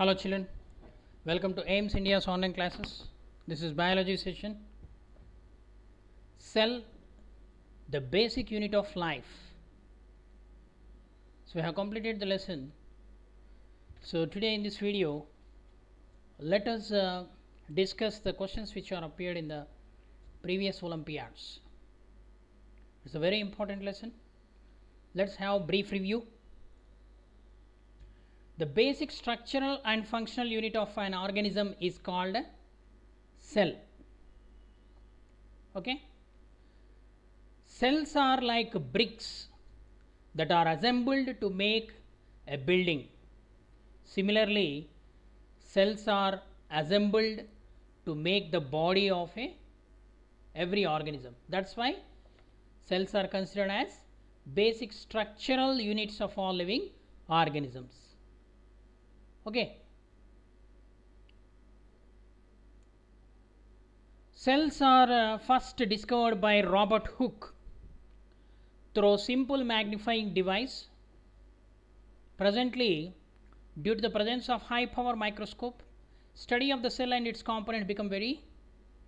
Hello children, welcome to AIMS India's online classes. This is biology session. Cell, the basic unit of life. So we have completed the lesson. So today in this video, let us discuss the questions which are appeared in the previous Olympiads. It's a very important lesson. Let's have a brief review. The basic structural and functional unit of an organism is called cell. Okay. Cells are like bricks that are assembled to make a building. Similarly, cells are assembled to make the body of every organism. That's why cells are considered as basic structural units of all living organisms. Okay. Cells are first discovered by Robert Hooke through simple magnifying device. Presently, due to the presence of high power microscope, study of the cell and its component become very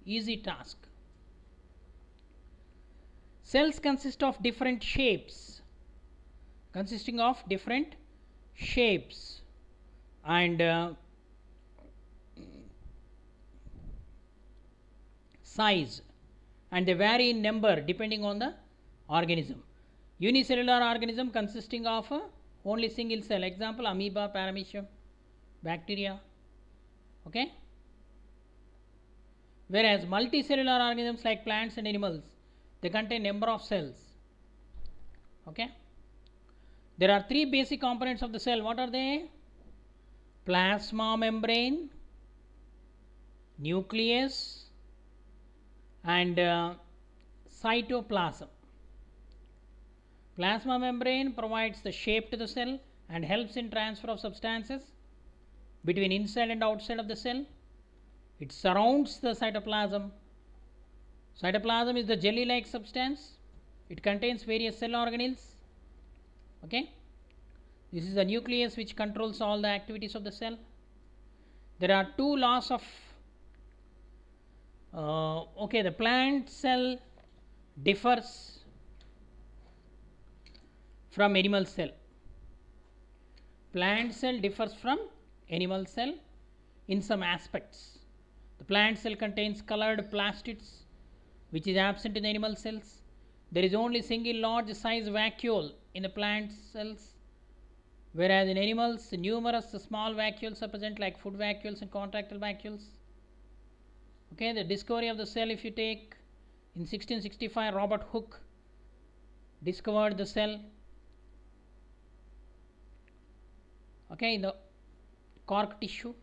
easy task. Cells consisting of different shapes and size, and they vary in number depending on the organism. Unicellular organism consisting of only single cell, example amoeba, paramecium, bacteria. Okay. Whereas multicellular organisms like plants and animals, they contain number of cells. Okay. There are three basic components of the cell. What are they? Plasma membrane, nucleus, and cytoplasm. Plasma membrane provides the shape to the cell and helps in transfer of substances between inside and outside of the cell. It surrounds the cytoplasm. Cytoplasm is the jelly-like substance. It contains various cell organelles. Okay. This is the nucleus which controls all the activities of the cell. There are two laws of the plant cell differs from animal cell. Plant cell differs from animal cell in some aspects. The plant cell contains colored plastids which is absent in the animal cells. There is only single large size vacuole in the plant cells, whereas in animals numerous small vacuoles are present like food vacuoles and contractile vacuoles. Okay, the discovery of the cell, if you take in 1665, Robert Hooke discovered the cell. Okay, in the cork tissue,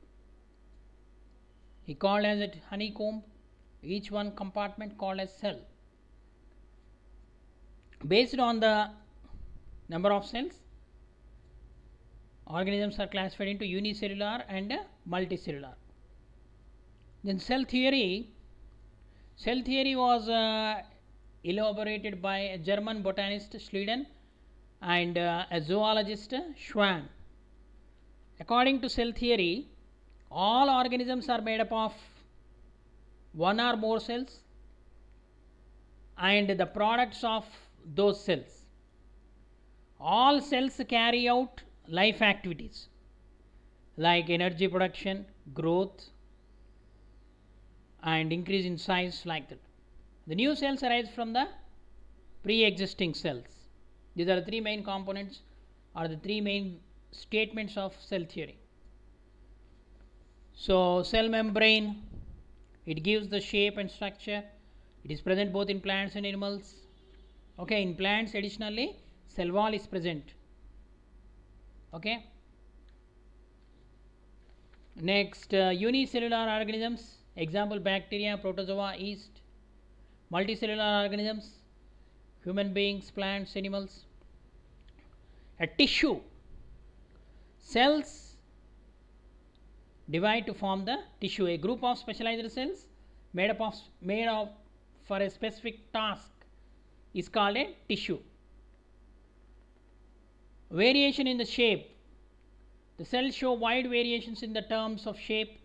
he called as it honeycomb, each one compartment called as cell. Based on the number of cells, organisms are classified into unicellular and multicellular. Then cell theory was elaborated by a German botanist Schleiden and a zoologist Schwann. According to cell theory, all organisms are made up of one or more cells and the products of those cells. All cells carry out life activities like energy production, growth, and increase in size, like that. The new cells arise from the pre-existing cells. These are the three main components or the three main statements of cell theory. So cell membrane, it gives the shape and structure. It is present both in plants and animals. Okay, in plants additionally cell wall is present. Okay. Next, unicellular organisms, example bacteria, protozoa, yeast. Multicellular organisms, human beings, plants, animals. A tissue, cells divide to form the tissue. A group of specialized cells made of for a specific task is called a tissue. Variation in the shape The cells show wide variations in the terms of shape.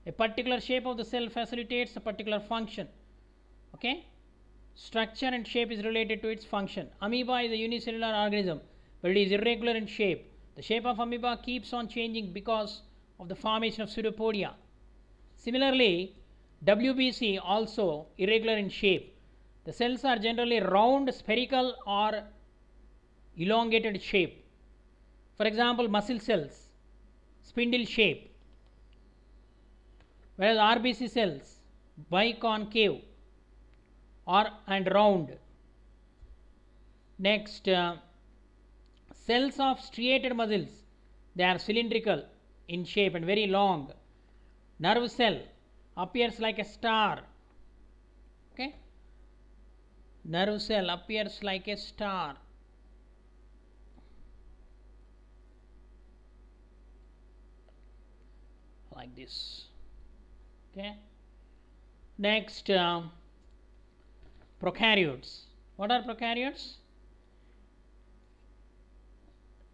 A particular shape of the cell facilitates a particular function. Okay? Structure and shape is related to its function. Amoeba is a unicellular organism, but it is irregular in shape. The shape of amoeba keeps on changing because of the formation of pseudopodia. Similarly, WBC also irregular in shape. The cells are generally round, spherical, or elongated shape. For example, muscle cells, spindle shape, whereas RBC cells, biconcave or and round. Next, cells of striated muscles, they are cylindrical in shape and very long. Nerve cell appears like a star. Okay, nerve cell appears like a star. Like this. Okay. Next, prokaryotes. What are prokaryotes?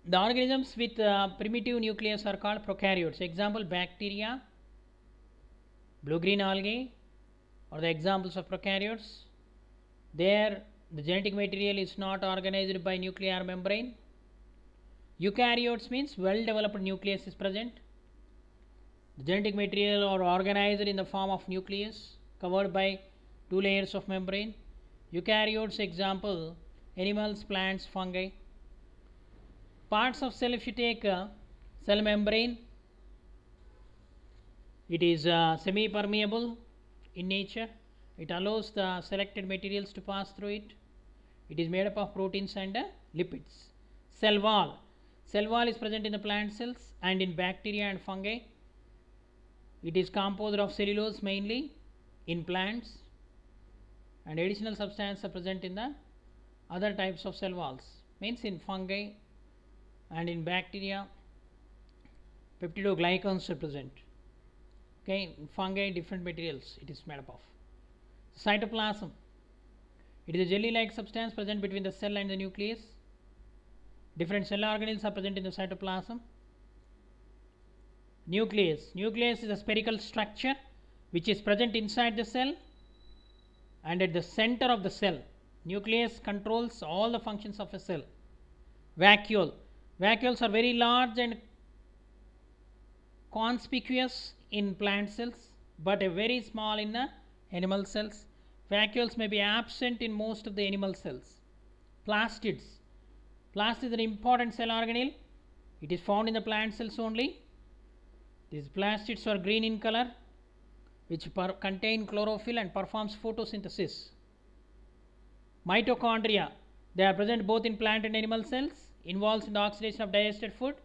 The organisms with primitive nucleus are called prokaryotes. Example, bacteria, blue-green algae are the examples of prokaryotes. There, the genetic material is not organized by nuclear membrane. Eukaryotes means well-developed nucleus is present. The genetic material are organized in the form of nucleus covered by 2 layers of membrane. Eukaryotes example, animals, plants, fungi. Parts of cell, if you take cell membrane, it is semi-permeable in nature. It allows the selected materials to pass through it. It is made up of proteins and lipids. Cell wall. Cell wall is present in the plant cells and in bacteria and fungi. It is composed of cellulose mainly in plants, and additional substances are present in the other types of cell walls, means in fungi and in bacteria peptidoglycans are present. Okay, in fungi different materials it is made up of. Cytoplasm, it is a jelly like substance present between the cell and the nucleus. Different cell organelles are present in the cytoplasm. Nucleus is a spherical structure which is present inside the cell and at the center of the cell. Nucleus controls all the functions of a cell. Vacuole, vacuoles are very large and conspicuous in plant cells but are very small in animal cells. Vacuoles may be absent in most of the animal cells. Plastids, plastid is an important cell organelle. It is found in the plant cells only. These plastids are green in color, which contain chlorophyll and performs photosynthesis. Mitochondria, they are present both in plant and animal cells, involved in the oxidation of digested food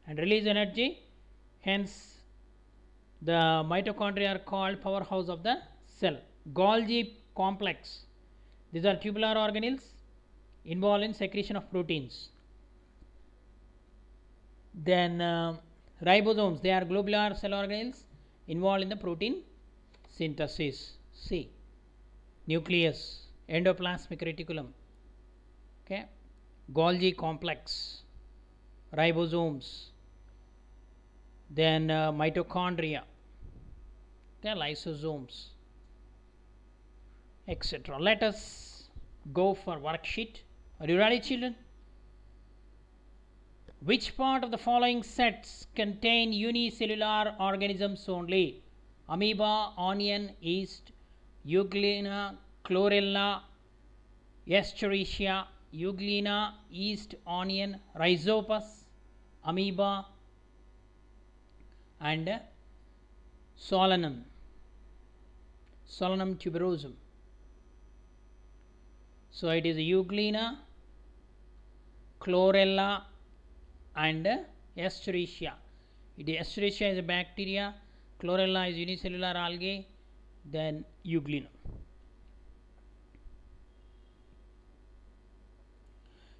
and release energy. Hence, the mitochondria are called powerhouse of the cell. Golgi complex, these are tubular organelles involved in secretion of proteins. Then ribosomes, they are globular cell organelles involved in the protein synthesis. C. Nucleus, endoplasmic reticulum. Okay. Golgi complex, ribosomes, then mitochondria, okay, lysosomes, etc. Let us go for worksheet. Are you ready, children? Which part of the following sets contain unicellular organisms only? Amoeba, onion, yeast, Euglena, chlorella, Escherichia, Euglena, yeast, onion, Rhizopus, amoeba, and Solanum tuberosum. So it is Euglena, chlorella, and Escherichia. Escherichia is a bacteria, chlorella is unicellular algae, then Euglena.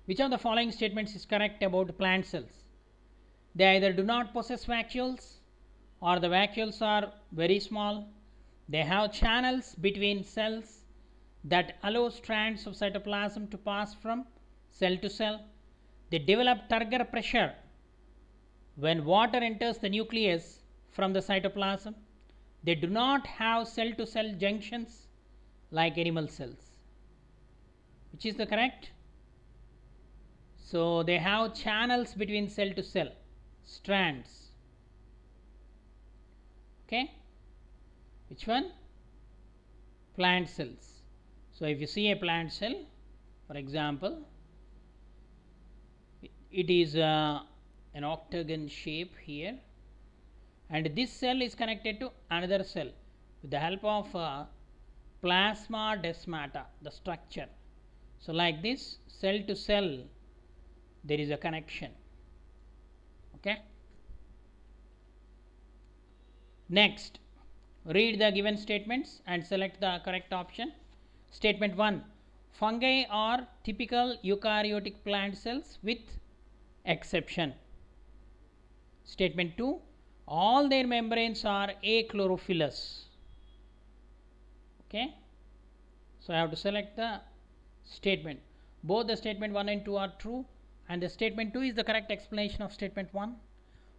Which of the following statements is correct about plant cells? They either do not possess vacuoles or the vacuoles are very small. They have channels between cells that allow strands of cytoplasm to pass from cell to cell. They develop turgor pressure When water enters the nucleus from the cytoplasm, they do not have cell to cell junctions like animal cells. Which is the correct? So they have channels between cell to cell, strands. Okay? Which one? Plant cells. So if you see a plant cell, for example, it is an octagon shape here, and this cell is connected to another cell with the help of plasma-desmata, the structure. So like this, cell to cell there is a connection. Okay. Next, read the given statements and select the correct option. Statement 1. Fungi are typical eukaryotic plant cells with exception. Statement 2. All their membranes are achlorophyllous. Okay. So I have to select the statement. Both the statement 1 and 2 are true, and the statement 2 is the correct explanation of statement 1.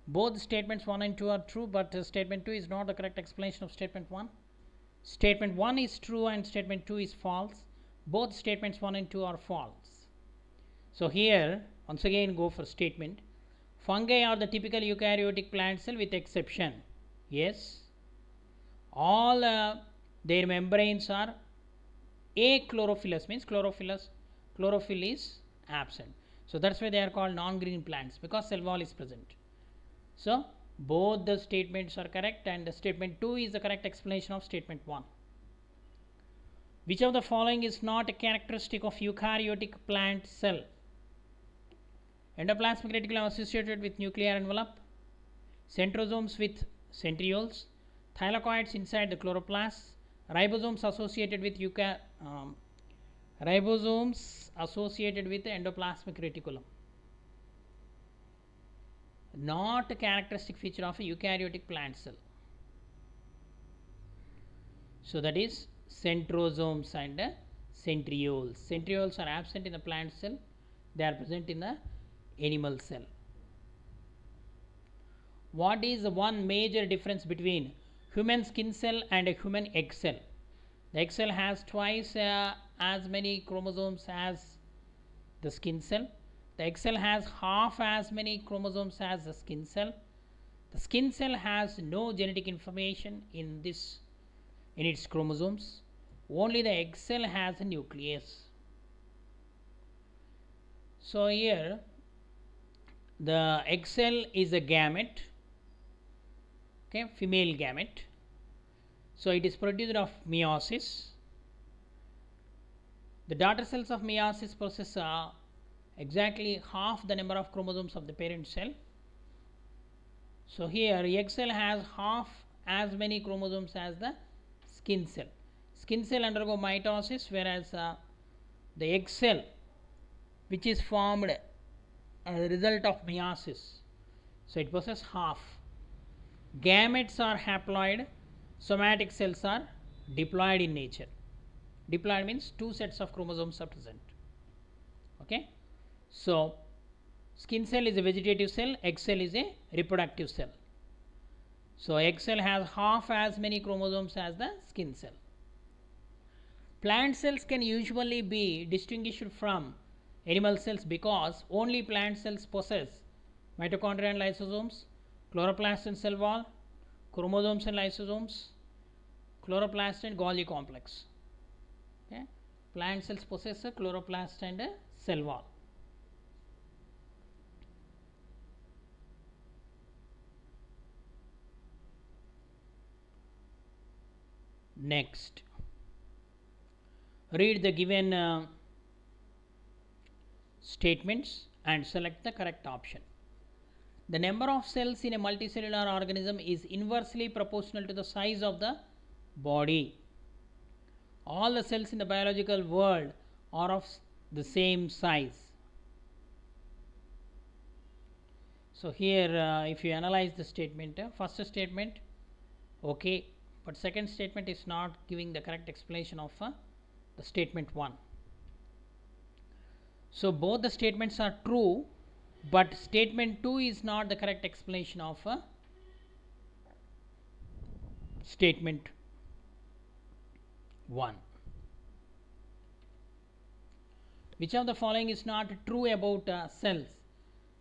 Both statements 1 and 2 are true, but statement 2 is not the correct explanation of statement 1. Statement 1 is true and statement 2 is false. Both statements 1 and 2 are false. So here once again go for statement. Fungi are the typical eukaryotic plant cell with exception. Yes. All their membranes are achlorophyllous, means chlorophyll is absent. So that's why they are called non-green plants, because cell wall is present. So both the statements are correct, and the statement 2 is the correct explanation of statement 1. Which of the following is not a characteristic of eukaryotic plant cell? Endoplasmic reticulum associated with nuclear envelope, centrosomes with centrioles, thylakoids inside the chloroplast, ribosomes associated with endoplasmic reticulum. Not a characteristic feature of a eukaryotic plant cell. So that is centrosomes and centrioles. Centrioles are absent in the plant cell, they are present in the animal cell. What is the one major difference between human skin cell and a human egg cell? The egg cell has twice as many chromosomes as the skin cell. The egg cell has half as many chromosomes as the skin cell. The skin cell has no genetic information in its chromosomes. Only the egg cell has a nucleus. So here the egg cell is a gamete, okay, female gamete. So it is produced of meiosis. The daughter cells of meiosis possess exactly half the number of chromosomes of the parent cell. So here egg cell has half as many chromosomes as the skin cell. Skin cell undergo mitosis, whereas the egg cell, which is formed as a result of meiosis, so it possesses half. Gametes are haploid, somatic cells are diploid in nature. Diploid means two sets of chromosomes are present. Okay. So skin cell is a vegetative cell, egg cell is a reproductive cell. So egg cell has half as many chromosomes as the skin cell. Plant cells can usually be distinguished from animal cells because only plant cells possess mitochondria and lysosomes, chloroplast and cell wall, chromosomes and lysosomes, chloroplast and Golgi complex. Okay. Plant cells possess a chloroplast and a cell wall. Next, read the given statements and select the correct option. The number of cells in a multicellular organism is inversely proportional to the size of the body. All the cells in the biological world are of the same size. So here if you analyze the statement, first statement okay, but second statement is not giving the correct explanation of the statement 1. So both the statements are true, but statement 2 is not the correct explanation of statement 1. Which of the following is not true about cells?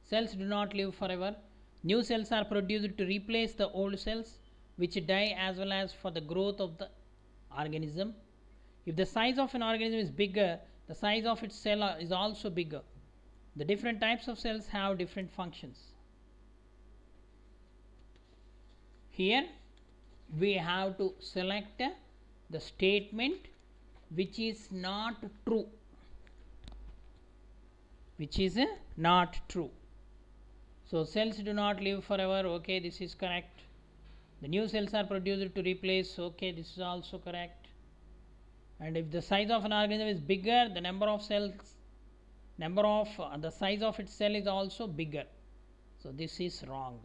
Cells do not live forever. New cells are produced to replace the old cells which die, as well as for the growth of the organism. If the size of an organism is bigger, the size of its cell is also bigger. The different types of cells have different functions. Here we have to select the statement which is not true. Which is not true. So cells do not live forever. Okay, this is correct. The new cells are produced to replace. Okay, this is also correct. And if the size of an organism is bigger, the number of cells, the size of its cell is also bigger. So this is wrong.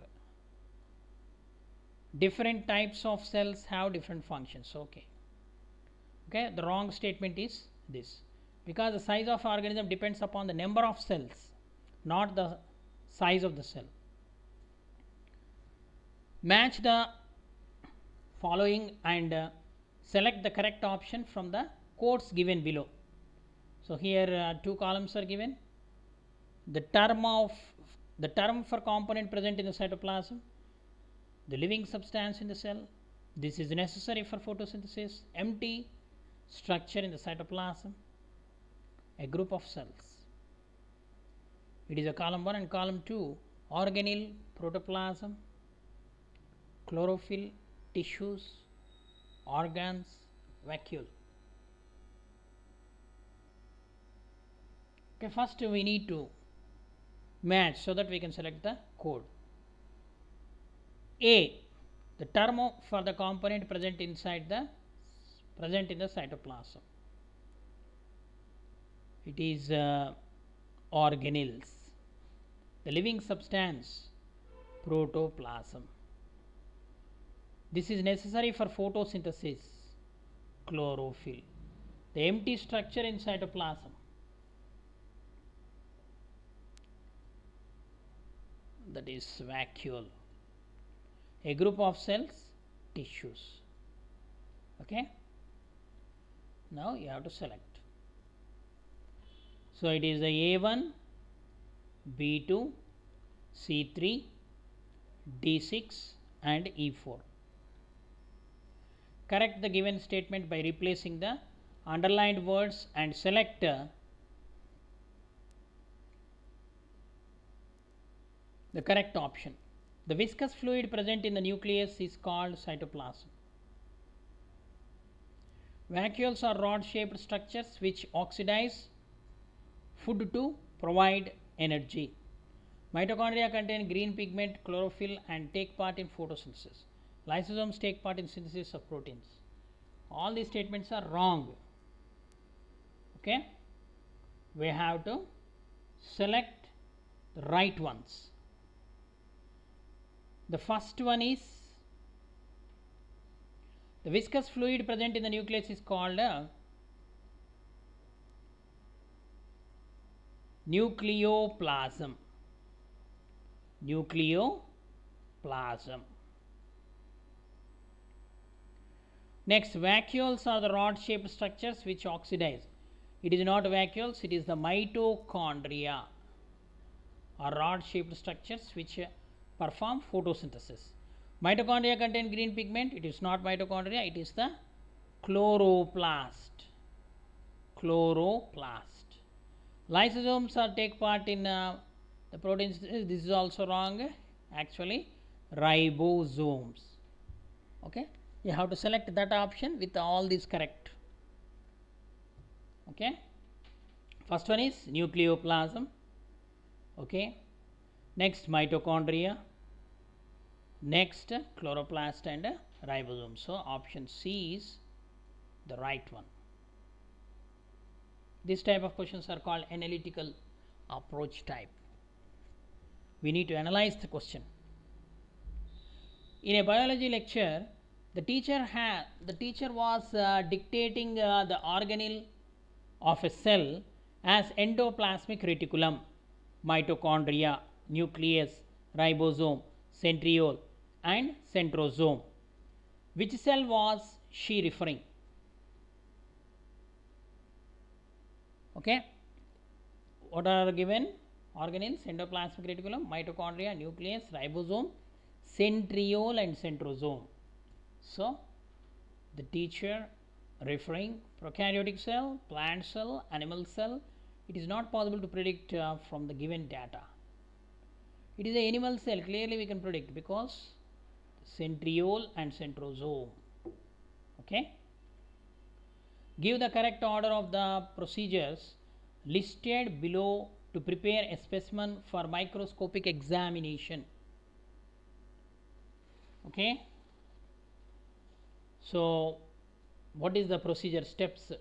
Different types of cells have different functions. Okay. Okay, the wrong statement is this, because the size of organism depends upon the number of cells, not the size of the cell. Match the following and select the correct option from the quotes given below. So here 2 columns are given. The term for component present in the cytoplasm, the living substance in the cell, this is necessary for photosynthesis, empty structure in the cytoplasm, a group of cells. It is a column 1 and column 2, organelle, protoplasm, chlorophyll, tissues, organs, vacuole. Okay, first we need to match so that we can select the code. A, the term for the component present in the cytoplasm. It is organelles. The living substance, protoplasm. This is necessary for photosynthesis, chlorophyll. The empty structure in cytoplasm, that is vacuole. A group of cells, tissues. Okay. Now you have to select. So it is the A1, B2, C3, D6 and E4. Correct the given statement by replacing the underlined words and select the correct option. The viscous fluid present in the nucleus is called cytoplasm. Vacuoles are rod-shaped structures which oxidize food to provide energy. Mitochondria contain green pigment, chlorophyll, and take part in photosynthesis. Lysosomes take part in synthesis of proteins. All these statements are wrong. Okay, we have to select the right ones. The first one is, the viscous fluid present in the nucleus is called nucleoplasm. Nucleoplasm. Next, vacuoles are the rod-shaped structures which oxidize. It is not vacuoles, it is the mitochondria, or rod-shaped structures which perform photosynthesis. Mitochondria contain green pigment. It is not mitochondria, it is the chloroplast. Lysosomes take part in the proteins. This is also wrong. Actually, ribosomes. Okay, you have to select that option with all these correct. Okay, first one is nucleoplasm. Okay, next mitochondria, next chloroplast and ribosome. So option C is the right one. This type of questions are called analytical approach type. We need to analyze the question. In a biology lecture, the teacher was dictating the organelle of a cell as endoplasmic reticulum. mitochondria, nucleus, ribosome, centriole and centrosome. Which cell was she referring? Okay, what are given organelles? Endoplasmic reticulum, mitochondria, nucleus, ribosome, centriole and centrosome. So the teacher referring prokaryotic cell, plant cell, animal cell, it is not possible to predict from the given data. It is an animal cell, clearly we can predict because centriole and centrosome. Okay, give the correct order of the procedures listed below to prepare a specimen for microscopic examination. Okay, so what is the procedure steps?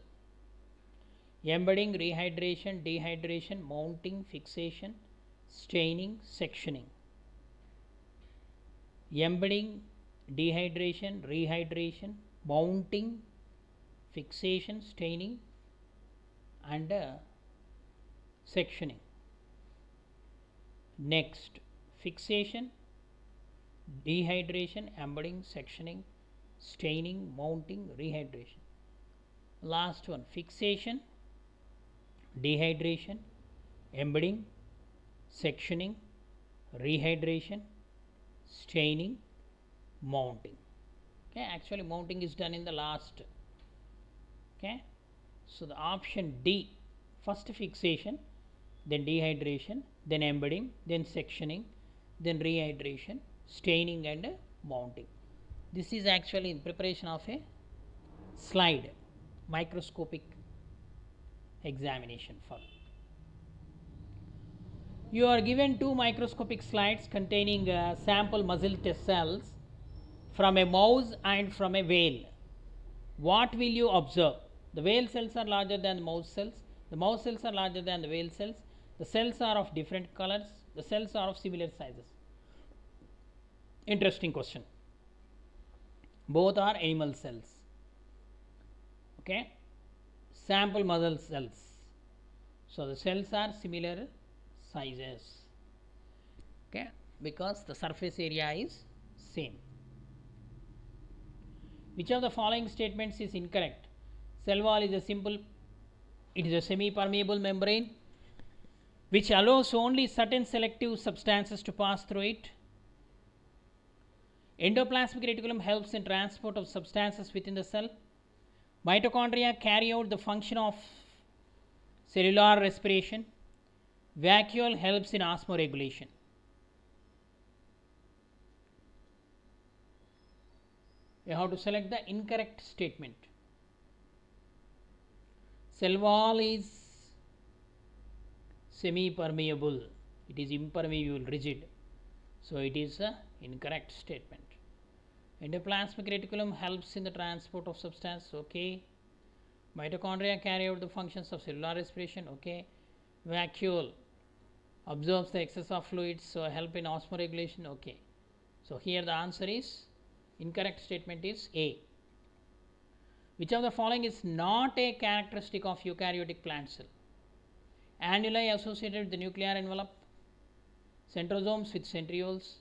Embedding, rehydration, dehydration, mounting, fixation, staining, sectioning. Embedding, dehydration, rehydration, mounting, fixation, staining and sectioning. Next, fixation, dehydration, embedding, sectioning, staining, mounting, rehydration. Last one, fixation, dehydration, embedding, sectioning, rehydration, staining, mounting. Okay, actually mounting is done in the last. Okay, so the option D, first fixation, then dehydration, then embedding, then sectioning, then rehydration, staining and mounting. This is actually in preparation of a slide, microscopic examination for. You are given two microscopic slides containing sample muscle test cells from a mouse and from a whale. What will you observe? The whale cells are larger than the mouse cells. The mouse cells are larger than the whale cells. The cells are of different colors. The cells are of similar sizes. Interesting question. Both are animal cells. Okay, sample muscle cells. So the cells are similar sizes. Okay, because the surface area is same. Which of the following statements is incorrect? Cell wall is a simple, it is a semi-permeable membrane which allows only certain selective substances to pass through it. Endoplasmic reticulum helps in transport of substances within the cell. Mitochondria carry out the function of cellular respiration. Vacuole helps in osmoregulation. You have to select the incorrect statement. Cell wall is semi-permeable, it is impermeable, rigid, so it is an incorrect statement. Endoplasmic reticulum helps in the transport of substance, okay. Mitochondria carry out the functions of cellular respiration, okay. Vacuole absorbs the excess of fluids, so help in osmoregulation, okay. So here the answer is, incorrect statement is A. Which of the following is not a characteristic of eukaryotic plant cell? Annuli associated with the nuclear envelope, centrosomes with centrioles,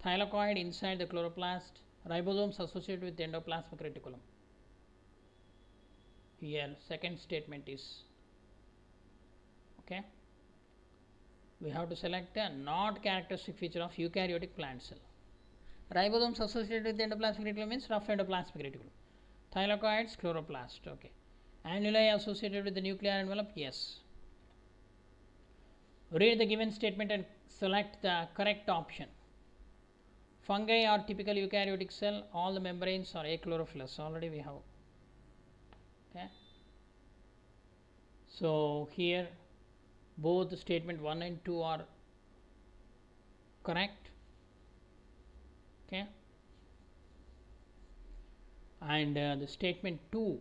thylakoid inside the chloroplast, ribosomes associated with the endoplasmic reticulum. Here second statement is okay. We have to select a not characteristic feature of eukaryotic plant cell. Ribosomes associated with the endoplasmic reticulum means rough endoplasmic reticulum. Thylakoids, chloroplast, okay. Annuli associated with the nuclear envelope, yes. Read the given statement and select the correct option. Fungi are typical eukaryotic cell, all the membranes are achlorophyllous, already we have. Okay. So here both statement 1 and 2 are correct. Okay, and the statement 2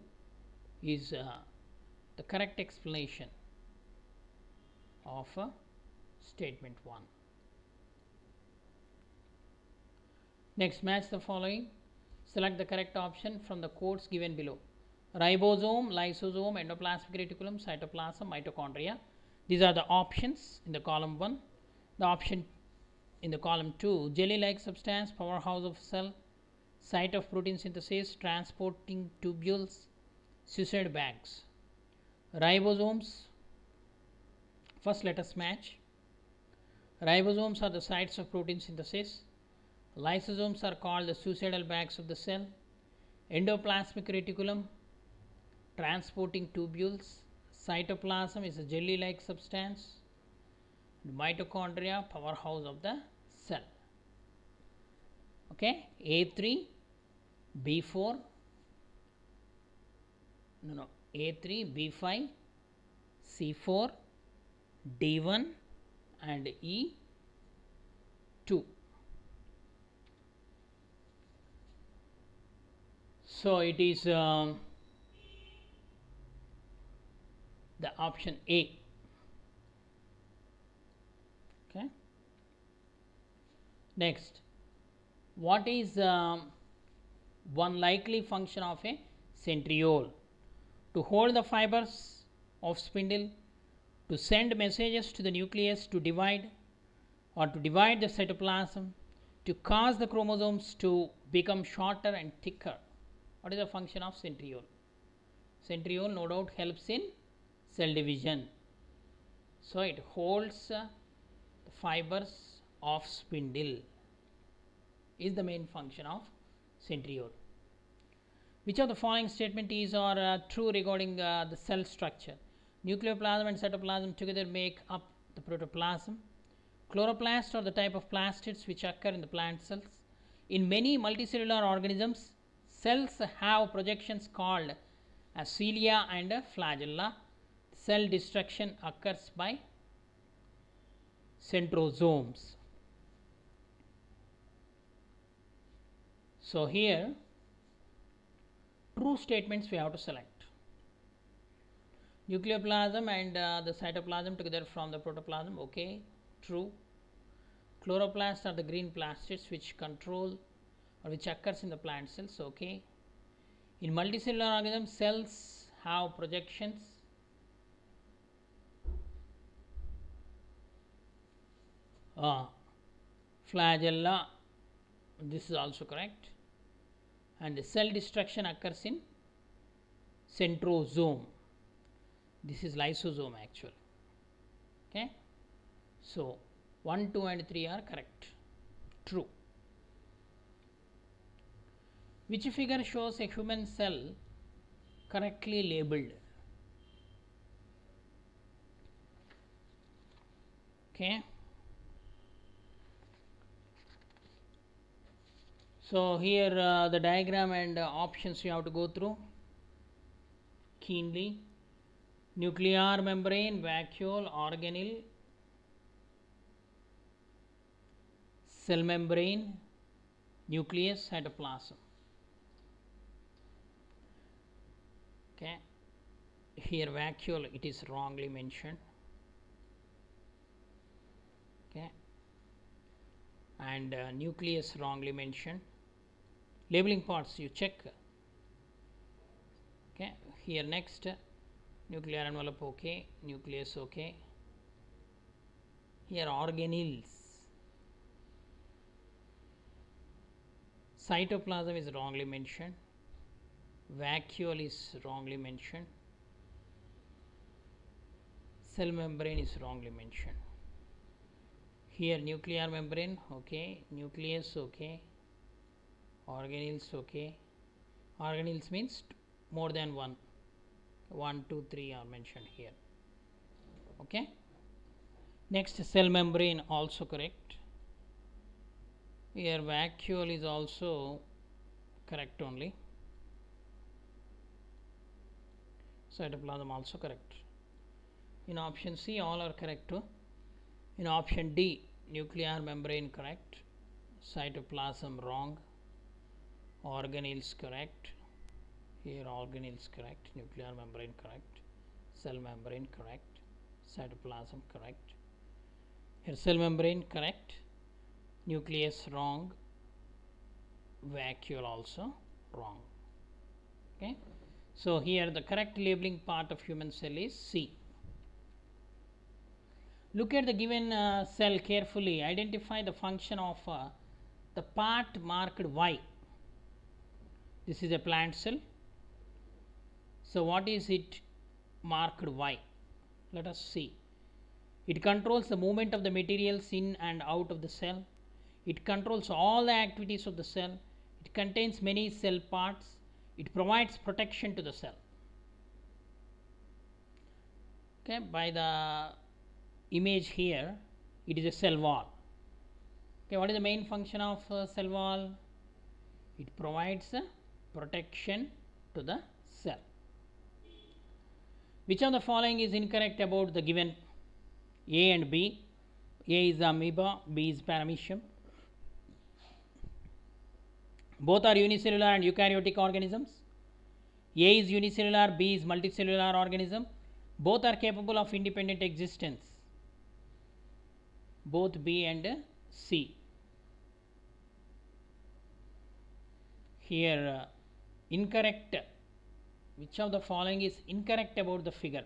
is the correct explanation of statement 1. Next, match the following. Select the correct option from the codes given below. Ribosome, lysosome, endoplasmic reticulum, cytoplasm, mitochondria, These are the options in the column 1. The option in the column 2, jelly like substance, powerhouse of cell, site of protein synthesis, transporting tubules, suicide bags. Ribosomes, first let us match. Ribosomes are the sites of protein synthesis. Lysosomes are called the suicidal bags of the cell. Endoplasmic reticulum, transporting tubules. Cytoplasm is a jelly like substance. Mitochondria, powerhouse of the cell. Okay, A3, B4, A3, B5, C4, D1 and E2. So it is the option A. Okay. Next, what is one likely function of a centriole? To hold the fibers of spindle, to send messages to the nucleus to divide, or to divide the cytoplasm, to cause the chromosomes to become shorter and thicker. What is the function of centriole? Centriole no doubt helps in cell division. So it holds the fibers of spindle is the main function of centriole. Which of the following statement is or true regarding the cell structure? Nucleoplasm and cytoplasm together make up the protoplasm. Chloroplasts are the type of plastids which occur in the plant cells. In many multicellular organisms, cells have projections called as cilia and flagella. Cell destruction occurs by centrosomes. So here true statements we have to select. Nucleoplasm and the cytoplasm together form the protoplasm. Okay, true. Chloroplasts are the green plastids which control or which occurs in the plant cells. Okay. In multicellular organisms, cells have projections. Flagella, this is also correct. And the cell destruction occurs in centrosome. This is lysosome actually. Okay. So 1, 2 and 3 are correct. True. Which figure shows a human cell correctly labeled? Okay. So here the diagram and options you have to go through keenly. Nuclear membrane, vacuole, organelle, cell membrane, nucleus, cytoplasm. Okay. Here vacuole, it is wrongly mentioned. Okay. And nucleus wrongly mentioned. Labeling parts you check. Okay. Here next, nuclear envelope okay, nucleus okay. Here organelles. Cytoplasm is wrongly mentioned. Vacuole is wrongly mentioned. Cell membrane is wrongly mentioned. Here nuclear membrane okay, nucleus okay, organelles okay. Organelles means more than one. 1, 2, 3 are mentioned here. Okay. Next, cell membrane also correct. Here vacuole is also correct only. Cytoplasm also correct. In option C all are correct too. In option D nuclear membrane correct, cytoplasm wrong, organelles correct. Here organelles correct, nuclear membrane correct, cell membrane correct, cytoplasm correct. Here cell membrane correct, nucleus wrong, vacuole also wrong. Okay. So here the correct labeling part of human cell is C. Look at the given cell carefully. Identify the function of the part marked Y. This is a plant cell. So what is it marked Y? Let us see. It controls the movement of the materials in and out of the cell. It controls all the activities of the cell. It contains many cell parts. It provides protection to the cell. Okay, by the image here, it is a cell wall. Okay, what is the main function of cell wall? It provides protection to the cell. Which of the following is incorrect about the given A and B? A is amoeba, B is paramecium. Both are unicellular and eukaryotic organisms. A is unicellular, B is multicellular organism. Both are capable of independent existence. Both B and C. Here incorrect. Which of the following is incorrect about the figure?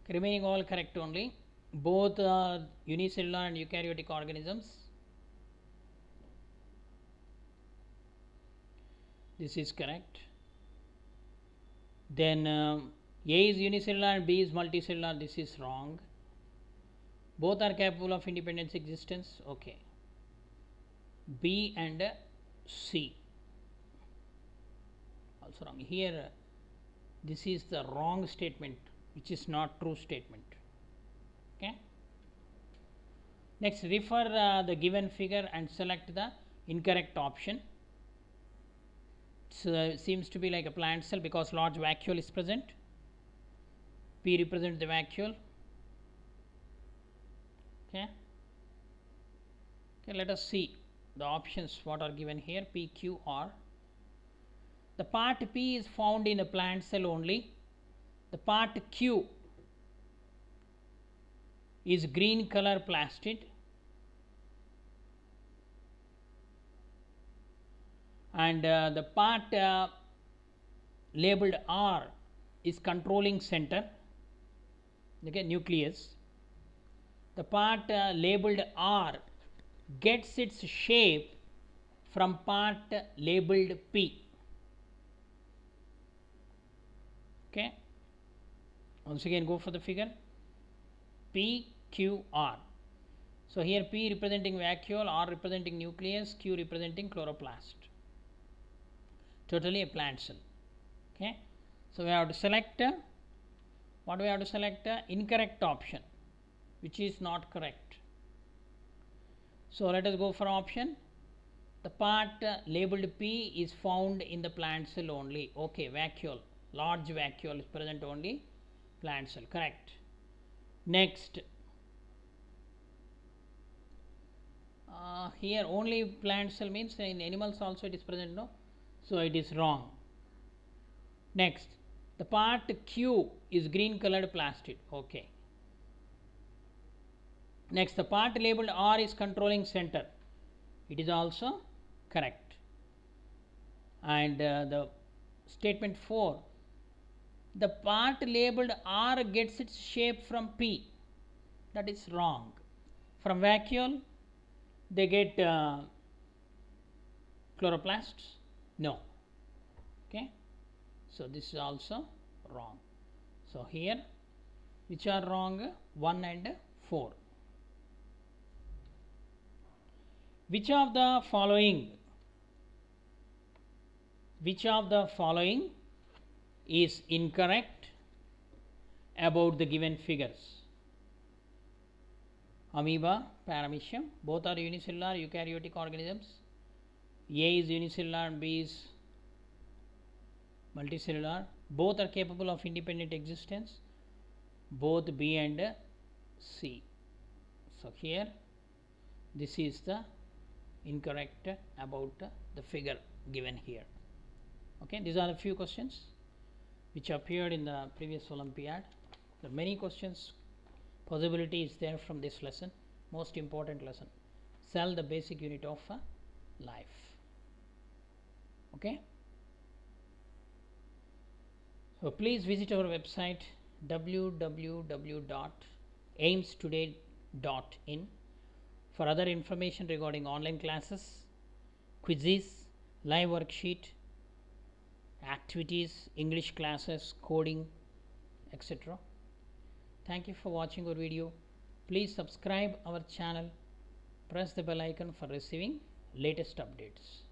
Remaining all correct only. Both are unicellular and eukaryotic organisms. This is correct. Then A is unicellular and B is multicellular. This is wrong. Both are capable of independent existence. Okay. B and C. Also wrong. Here this is the wrong statement, which is not true statement. Okay. Next, refer the given figure and select the incorrect option. So seems to be like a plant cell because large vacuole is present. P represents the vacuole. Okay. Okay, let us see the options what are given here. P, Q, R. The part P is found in a plant cell only. The part Q is green color plastid. And the part labeled R is controlling center, okay, nucleus. The part labeled R gets its shape from part labeled P. Okay. Once again go for the figure. P, Q, R. So here P representing vacuole, R representing nucleus, Q representing chloroplast. Totally a plant cell. Okay. So we have to select what we have to select? Incorrect option, which is not correct. So let us go for option. The part labeled P is found in the plant cell only. Okay, vacuole, large vacuole is present only plant cell. Correct. Next, here only plant cell means in animals also it is present, no? So it is wrong. Next, the part Q is green colored plastid. Okay. Next, the part labeled R is controlling center. It is also correct. And the statement 4, the part labeled R gets its shape from P. That is wrong. From vacuole they get chloroplasts. No. Okay. So this is also wrong. So here which are wrong? 1 and 4. Which of the following is incorrect about the given figures? Amoeba, paramecium, both are unicellular eukaryotic organisms. A is unicellular and B is multicellular. Both are capable of independent existence. Both B and C. So here this is the incorrect about the figure given here. Okay, these are a few questions which appeared in the previous Olympiad. There are many questions possibility is there from this lesson, most important lesson, cell, the basic unit of life. Okay, so please visit our website www.aimstoday.in for other information regarding online classes, quizzes, live worksheet, activities, English classes, coding, etc. Thank you for watching our video. Please subscribe our channel, press the bell icon for receiving latest updates.